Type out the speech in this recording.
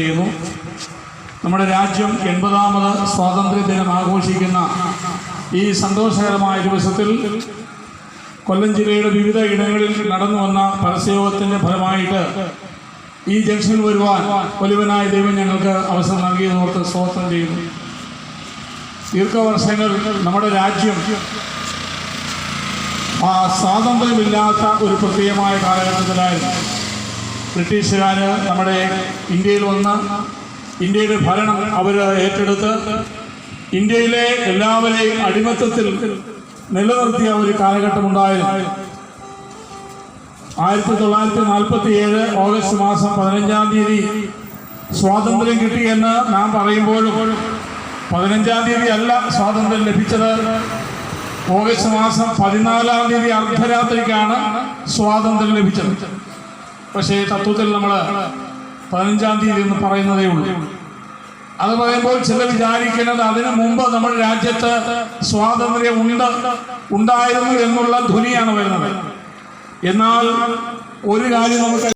ചെയ്യുന്നു. നമ്മുടെ രാജ്യം 80ാമത് സ്വാതന്ത്ര്യദിനം ആഘോഷിക്കുന്ന ഈ സന്തോഷകരമായ ദിവസത്തിൽ കൊല്ലം ജില്ലയുടെ വിവിധ ഇടങ്ങളിൽ നടന്നു വന്ന പരസ്യയോഗത്തിൻ്റെ ഫലമായിട്ട് ഈ ജംഗ്ഷനിൽ വരുവാൻ വലിയവനായ ദൈവം ഞങ്ങൾക്ക് അവസരം നൽകിയതോർത്ത് സ്തോത്രം ചെയ്യുന്നു. ദീർഘവർഷങ്ങൾ നമ്മുടെ രാജ്യം സ്വാതന്ത്ര്യമില്ലാത്ത ഒരു പ്രത്യേകമായ കാലഘട്ടത്തിലായിരുന്നു. ബ്രിട്ടീഷുകാർ നമ്മുടെ ഇന്ത്യയിൽ വന്ന് ഇന്ത്യയുടെ ഭരണം അവർ ഏറ്റെടുത്ത് ഇന്ത്യയിലെ എല്ലാവരെയും അടിമത്തത്തിൽ നിലനിർത്തിയ ഒരു കാലഘട്ടമുണ്ടായിരുന്നു. 1947 ഓഗസ്റ്റ് മാസം 15-ാം തീയതി സ്വാതന്ത്ര്യം കിട്ടിയെന്ന് നാം പറയുമ്പോഴും 15-ാം തീയതി അല്ല സ്വാതന്ത്ര്യം ലഭിച്ചത്. ഓഗസ്റ്റ് മാസം 14-ാം തീയതി അർദ്ധരാത്രിക്കാണ് സ്വാതന്ത്ര്യം ലഭിച്ചത്. പക്ഷേ തത്വത്തിൽ നമ്മൾ 15-ാം തീയതി എന്ന് പറയുന്നതേ ഉള്ളൂ. അത് പറയുമ്പോൾ ചില വിചാരിക്കുന്നത് അതിനു മുമ്പ് നമ്മുടെ രാജ്യത്ത് സ്വാതന്ത്ര്യം ഉണ്ടായിരുന്നു എന്നുള്ള ധ്വനിയാണ് വരുന്നത്. എന്നാൽ ഒരു കാര്യം നമുക്ക്